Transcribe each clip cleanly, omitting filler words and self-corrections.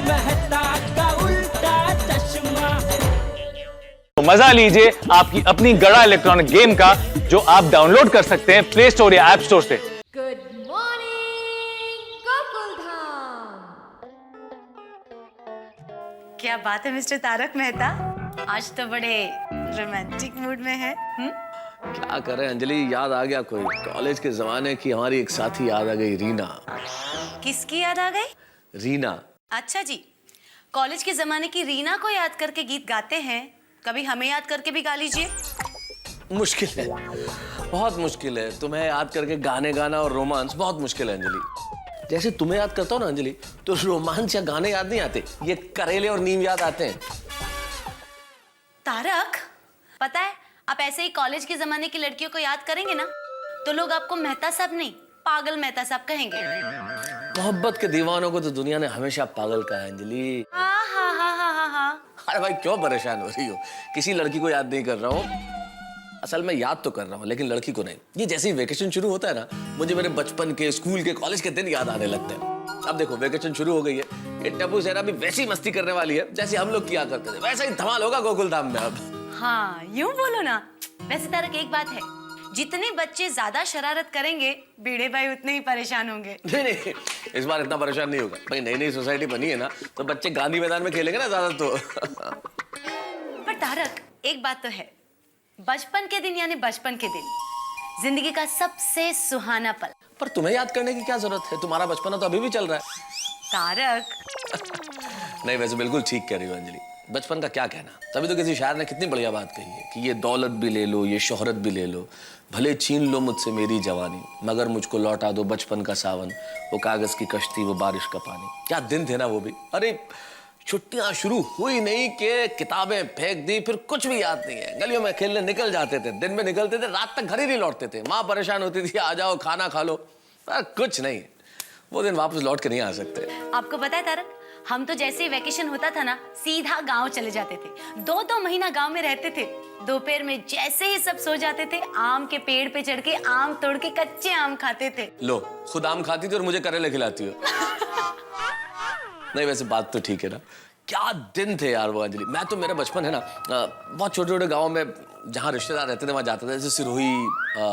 मेहता का उल्टा चश्मा। तो मजा लीजिए आपकी अपनी गड़ा इलेक्ट्रॉनिक गेम का, जो आप डाउनलोड कर सकते हैं प्ले स्टोर या ऐप स्टोर से। Good morning Gokuldham. क्या बात है मिस्टर तारक मेहता, आज तो बड़े रोमांटिक मूड में है। क्या करें अंजलि, याद आ गया कोई कॉलेज के जमाने की हमारी एक साथी याद आ गई, रीना। किसकी याद आ गई? रीना। अच्छा जी, कॉलेज के जमाने की रीना को याद करके गीत गाते हैं, कभी हमें याद करके भी गा लीजिए। मुश्किल है, बहुत मुश्किल है। तुम्हें याद करके गाने गाना और रोमांस बहुत मुश्किल है अंजलि। जैसे तुम्हें याद करता हूँ ना अंजलि, तो रोमांस या गाने याद नहीं आते, ये करेले और नीम याद आते हैं। तारक, पता है आप ऐसे ही कॉलेज के जमाने की लड़कियों को याद करेंगे ना, तो लोग आपको मेहता साहब नहीं, पागल मेहता साहब कहेंगे। मोहब्बत के दीवानों को तो दुनिया ने हमेशा पागल कहा है अंजलि। हाँ। अरे भाई क्यों परेशान हो रही हो? किसी लड़की को याद नहीं कर रहा हूँ, असल में याद तो कर रहा हूँ लेकिन लड़की को नहीं। ये जैसे ही वेकेशन शुरू होता है ना, मुझे मेरे बचपन के, स्कूल के, कॉलेज के दिन याद आने लगते हैं। अब देखो वेकेशन शुरू हो गई है, ये टप्पू सेना भी वैसी मस्ती करने वाली है जैसे हम लोग किया करते थे, वैसा ही धमाल होगा गोकुलधाम में अब। हाँ यूं बोलो ना। वैसे तारक एक बात है, जितने बच्चे ज्यादा शरारत करेंगे बीड़े भाई उतने ही परेशान होंगे। नहीं, इस बार इतना परेशान नहीं होगा भाई, नई नई सोसाइटी बनी है ना, तो बच्चे गांधी मैदान में खेलेंगे ना ज्यादा तो। पर तारक एक बात तो है, बचपन के दिन यानी बचपन के दिन जिंदगी का सबसे सुहाना पल। पर तुम्हें याद करने की क्या जरूरत है, तुम्हारा बचपना तो अभी भी चल रहा है। तारक नहीं वैसे बिल्कुल ठीक कह रही हो अंजलि, बचपन का क्या कहना। तभी तो किसी शायर ने कितनी बढ़िया बात कही है कि ये दौलत भी ले लो, ये शोहरत भी ले लो, भले छीन लो मुझसे मेरी जवानी, मगर मुझको लौटा दो बचपन का सावन, वो कागज की कश्ती, वो बारिश का पानी। क्या दिन थे ना वो भी। अरे छुट्टियां शुरू हुई नहीं कि किताबें फेंक दी, फिर कुछ भी याद नहीं है। गलियों में खेलने निकल जाते थे, दिन में निकलते थे, रात तक घर ही नहीं लौटते थे। माँ परेशान होती थी, आ जाओ खाना खा लो, पर कुछ नहीं। वो दिन वापस लौट के नहीं आ सकते। आपको पता है तारक, हम तो जैसे ही वेकेशन होता था ना, सीधा गांव चले जाते थे। 2-2 महीना गांव में रहते थे। दोपहर में जैसे ही सब सो जाते थे, आम के पेड़ पे चढ़ के आम तोड़ के कच्चे आम खाते थे। लो खुद आम खाती थी और मुझे करेले खिलाती हो। नहीं वैसे बात तो ठीक है ना, क्या दिन थे यार वो अंजलि। मैं तो मेरा बचपन है ना बहुत छोटे छोटे गाँव में जहाँ रिश्तेदार रहते थे वहाँ जाता था, जैसे सिरोही,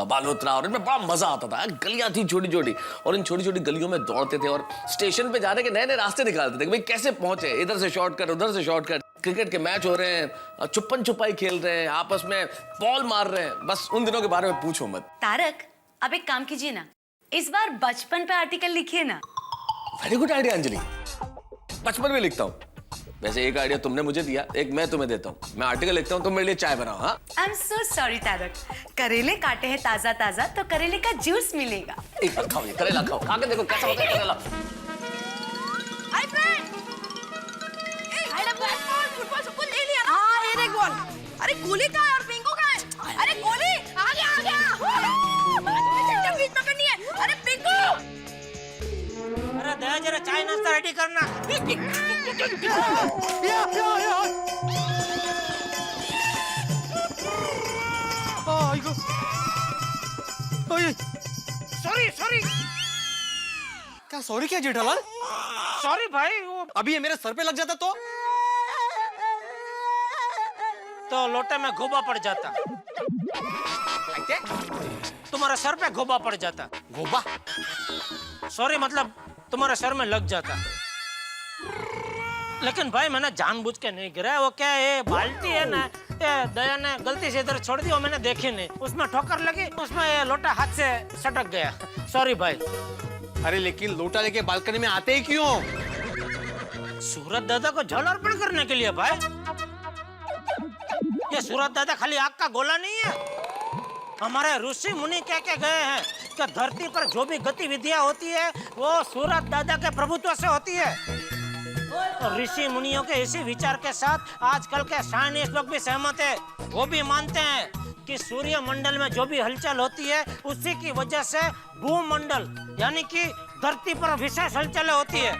बालोतरा, और इनमें बड़ा मजा आता था। गलियां थी छोटी छोटी, और इन छोटी छोटी गलियों में दौड़ते थे और स्टेशन पे जाने के नए नए रास्ते निकालते थे कि भाई कैसे पहुंचे, इधर से शॉर्टकट, उधर से शॉर्टकट। क्रिकेट के मैच हो रहे हैं, छुपन छुपाई खेल रहे हैं, आपस में बॉल मार रहे हैं, बस उन दिनों के बारे में पूछो मत। तारक अब एक काम कीजिए ना, इस बार बचपन पे आर्टिकल लिखिए ना। वेरी गुड आइडिया अंजलि, बचपन में लिखता हूँ। वैसे एक आइडिया तुमने मुझे दिया, एक मैं तुम्हें देता हूँ। मैं आर्टिकल लिखता हूँ, तुम मेरे लिए चाय बनाओ। हाँ I am so sorry Tarak, करेले काटे हैं ताजा ताजा, तो करेले का जूस मिलेगा। एक बार खाओ, ये करेला खाओ, खा के देखो कैसा होता है करेला। हाय फ्रेंड, अरे बैटबॉल फुटबॉल सब कुछ ले लिया ना? हाँ ये देख बॉल। अरे गोली कहाँ है और पिंको कहाँ है? अरे गोली आ गया। चल बीच में करनी है। अरे पिंको, अरे दया जरा चाय नाश्ता रेडी करना। सॉरी क्या सॉरी क्या जेठालाल? सॉरी भाई, वो अभी ये मेरे सर पे लग जाता तो लोटे में गोबा पड़ जाता। तुम्हारे सर पे गोबा पड़ जाता। गोबा? सॉरी मतलब तुम्हारे सर में लग जाता। लेकिन भाई मैंने जानबूझ के नहीं गिरा, वो क्या है बाल्टी है ना, ये दया ने गलती से इधर छोड़ दी और मैंने देखी नहीं, उसमें ठोकर लगी, उसमें ये लोटा हाथ से सटक गया। सॉरी भाई। अरे लेकिन लोटा लेके बालकनी में आते ही क्यों? सूरत दादा को जल अर्पण करने के लिए भाई। ये सूरत दादा खाली आग का गोला नहीं है, हमारे ऋषि मुनि कह के गए हैं कि धरती पर जो भी गतिविधियां होती है वो सूरत दादा के प्रभुत्व से होती है। और ऋषि मुनियों के इसी विचार के साथ आजकल के साइंटिस्ट लोग भी सहमत है। वो भी मानते हैं कि सूर्य मंडल में जो भी हलचल होती है उसी की वजह से भूमंडल यानी कि धरती पर विशेष हलचलें होती है।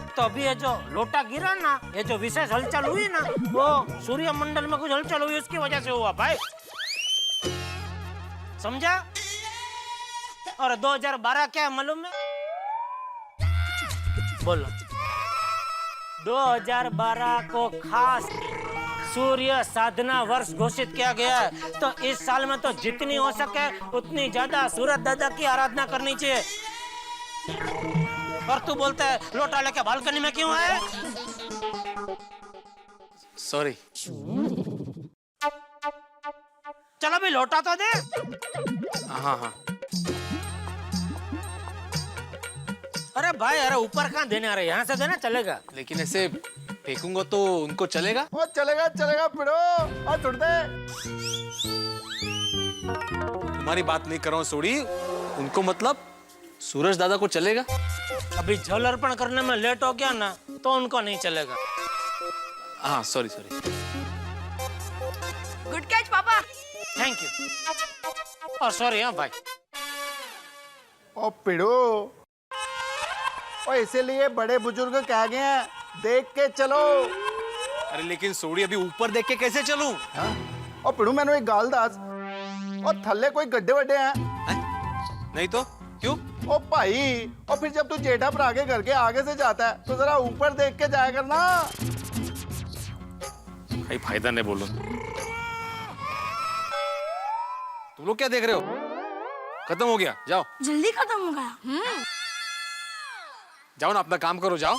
तो अभी ये जो लोटा गिरा ना, ये जो विशेष हलचल हुई ना, वो सूर्य मंडल में कुछ हलचल हुई उसकी वजह से हुआ भाई, समझा? और 2012 क्या है मालूम है? बोलो। 2012 को खास सूर्य साधना वर्ष घोषित किया गया है, तो इस साल में तो जितनी हो सके उतनी ज्यादा सूरज दादा की आराधना करनी चाहिए। और तू बोलता है लोटा लेके बालकनी में क्यों है? सॉरी। चलो भी लोटा तो दे। हाँ हाँ। अरे भाई, अरे ऊपर कहाँ देने आ रहे, यहाँ से देना चलेगा। लेकिन ऐसे फेंकूंगा तो उनको चलेगा? वो चलेगा चलेगा पिड़ो और छोड़ दे। तुम्हारी बात नहीं कर रहा हूँ सोड़ी, उनको मतलब सूरज दादा को चलेगा? अभी जल अर्पण करने में लेट हो गया ना, तो उनको नहीं चलेगा। हाँ सॉरी सॉरी। गुड कैच पापा। Thank you. और सॉरी हाँ भाई। ओ पिड़ो, ओ इसीलिए बड़े बुजुर्ग कह गए हैं देख के चलो। अरे लेकिन सोड़ी अभी ऊपर देख के कैसे चलूं? हाँ? ओ पिड़ो मैंने एक गाल दास और थल्ले कोई गड्ढे वड्डे हैं? नहीं तो क्यों? ओ भाई, और फिर जब तू जेठा पर आगे करके आगे से जाता है तो जरा ऊपर देख के जाया करना। भाई फायदा नहीं बोलो। तुम लोग क्या देख रहे हो? खत्म हो गया, जाओ जल्दी खत्म हो गया। जाओ ना, अपना काम करो, जाओ।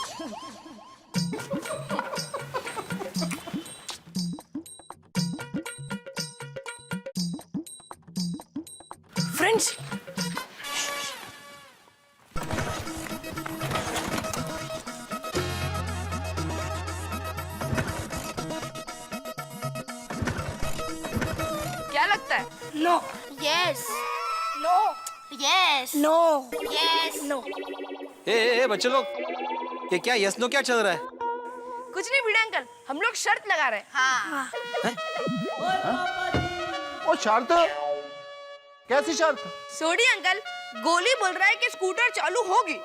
फ्रेंड्स, क्या लगता है? No. Yes. No. Yes. No Yes. No. ए बच्चे लोग, ये क्या यस नो क्या चल रहा है? कुछ नहीं भिड़े अंकल, हम लोग शर्त लगा रहे हैं। हाँ. ओ शर्त? कैसी शर्त? सोडी अंकल, गोली बोल रहा है कि स्कूटर चालू होगी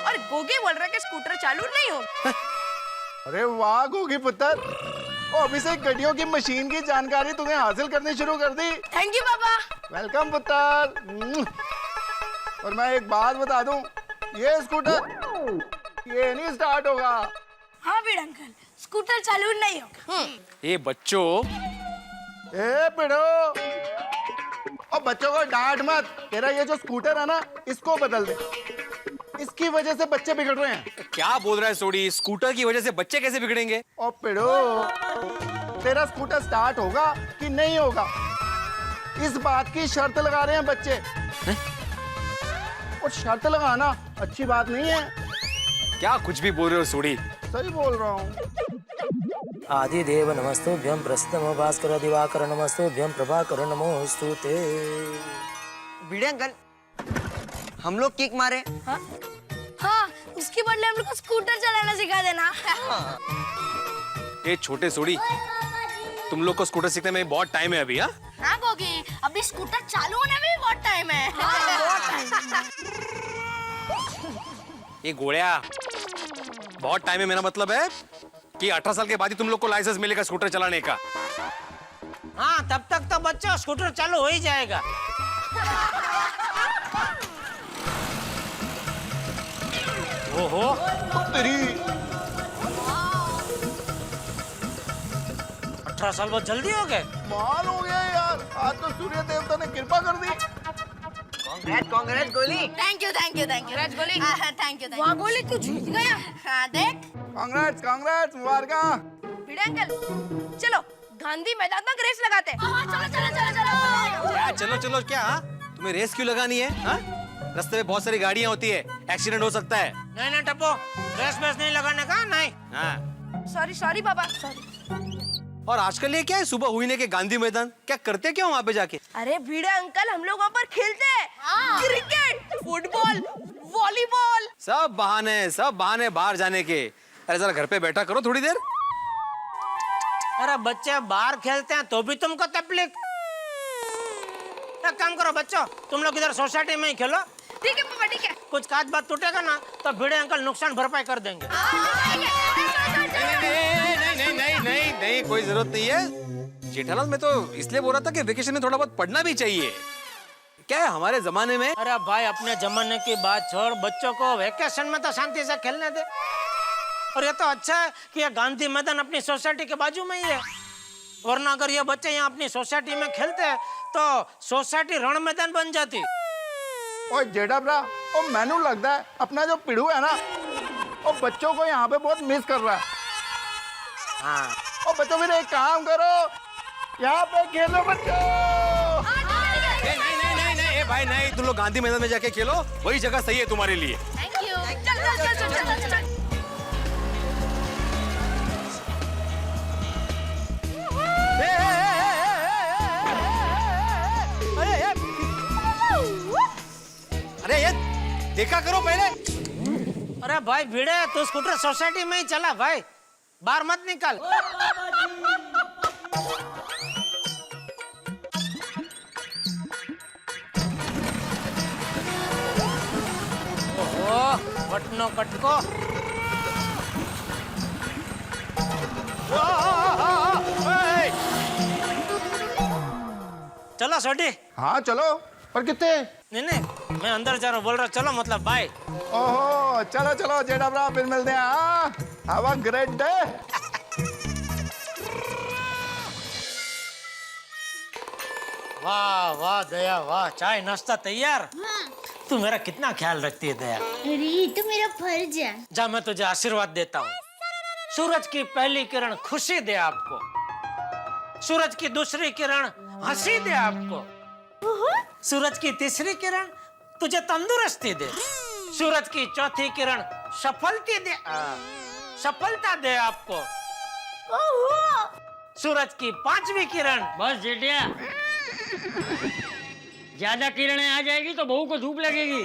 और गोगे बोल रहा है कि स्कूटर चालू नहीं होगी। अरे वाह गोगी पुत्र, ओ अभी से गड्डियों की मशीन की जानकारी तूने हासिल करनी शुरू कर दी। थैंक यू पापा। वेलकम पुत्र। और मैं एक बात बता दूं, ये स्कूटर ये नहीं स्टार्ट होगा। हाँ भिड़ अंकल, स्कूटर चालू नहीं होगा। ए बच्चों, ए पिड़ो, और बच्चों को डांट मत। तेरा ये जो स्कूटर है ना, इसको बदल दे। इसकी वजह से बच्चे बिगड़ रहे हैं। क्या बोल रहा है सोडी? स्कूटर की वजह से बच्चे कैसे बिगड़ेंगे? ओ पिड़ो, तेरा स्कूटर स्टार्ट होगा कि नहीं होगा, इस बात की शर्त लगा रहे हैं बच्चे। और शर्त लगाना अच्छी बात नहीं है। क्या कुछ भी बोल रहे हो सोडी? सही बोल रहा हूँ। आदिदेव नमस्तुभ्यं, प्रसिद्धम भास्कर दिवाकर नमस्तुभ्यं, प्रभाकर नमोस्तुते। भिड़े अंकल, हम लोग किक मारे। हाँ, उसके बदले हम लोग को स्कूटर चलाना सिखा देना। ए छोटे सोडी, तुम लोग को स्कूटर सीखने में बहुत टाइम है अभी। हाँ हाँ गोगी, अभी स्कूटर चालू होने में भी बहुत टाइम है। ये गोड़िया, बहुत टाइम है मेरा मतलब है कि 18 साल के बाद ही तुम लोग को लाइसेंस मिलेगा स्कूटर चलाने का। हाँ, तब तक तो बच्चा स्कूटर चालू हो ही जाएगा। ओहो, तेरी 18 साल बहुत जल्दी हो गए। माल हो गया यार, आज तो सूर्य देवता ने कृपा कर दी। कांग्रेस गोली। Thank you thank you thank you. Raj गोली। Thank you. वहाँ गोली तू जीत गया। हाँ देख। कांग्रेस कांग्रेस, मुबारक। भिड़े अंकल, चलो गांधी मैदान में रेस लगाते हैं। चलो चलो चलो चलो। क्या चलो चलो क्या? तुम्हें रेस क्यों लगानी है? हाँ? रास्ते में बहुत सारी गाड़ियां होती है, एक्सीडेंट हो सकता है। नहीं नहीं टप्पो, रेस बेस नहीं लगाने का। नहीं, हाँ। सॉरी सॉरी पापा, सॉरी। और आजकल ये क्या है, सुबह हुई ने के गांधी मैदान, क्या करते क्या वहाँ पे जाके? अरे भिड़े अंकल, हम लोग वहाँ पर खेलते हैं। Cricket, football, volleyball. सब बहाने बाहर जाने के। अरे जरा घर पे बैठा करो थोड़ी देर। अरे बच्चे बाहर खेलते हैं तो भी तुमको तकलीफ। एक काम करो बच्चों, तुम लोग इधर सोसाइटी में ही खेलो। ठीक है पापा, ठीक है। कुछ काच बात टूटेगा ना तो भिड़े अंकल नुकसान भरपाई कर देंगे। नहीं, कोई जरूरत नहीं है। जेठालाल, मैं तो इसलिए बोल रहा था कि वेकेशन में थोड़ा बहुत पढ़ना भी चाहिए। क्या है हमारे जमाने में? अरे भाई, अपने जमाने की बात छोड़, बच्चों को वेकेशन में तो शांति से खेलने दे। और ये तो अच्छा है कि ये गांधी मैदान अपनी सोसाइटी के बाजू में ही है, वरना अगर ये बच्चे यहाँ अपनी सोसाइटी में खेलते तो सोसाइटी रण मैदान बन जाती। ओए जेठा भरा, ओ मैनू लगता है अपना जो पिड़ू है ना, वो बच्चों को यहाँ पे बहुत मिस कर रहा है। हाँ ओ बच्चों फिर एक काम करो, यहाँ पे खेलो बच्चों। नहीं भाई नहीं, तुम लोग गांधी मैदान में जाके खेलो, वही जगह सही है तुम्हारे लिए। Thank you. चल चल चल चल चल चल। अरे ये देखा करो पहले। अरे भाई भिड़े, तू स्कूटर सोसाइटी में ही चला भाई, बाहर मत निकल। ओहो बटनो कटको। चलो सोडी। हाँ चलो, पर कितने? नहीं मैं अंदर जा रहा हूँ, बोल रहा चलो मतलब बाय। ओहो चलो चलो जेठा भरा, फिर मिलते हैं। हाँ हैव अ ग्रेट डे। वाह वाह दया वाह, चाय नाश्ता तैयार। तू मेरा कितना ख्याल रखती है दया। अरे तो मेरा फर्ज है। जा मैं तुझे आशीर्वाद देता हूँ। सूरज की पहली किरण खुशी दे आपको, सूरज की दूसरी किरण हंसी दे आपको, सूरज की तीसरी किरण तुझे तंदुरुस्ती दे, सूरज की चौथी किरण सफलता दे आपको, सूरज की पांचवी किरण। बस जेठिया, ज्यादा किरणें आ जाएगी तो बहू को धूप लगेगी।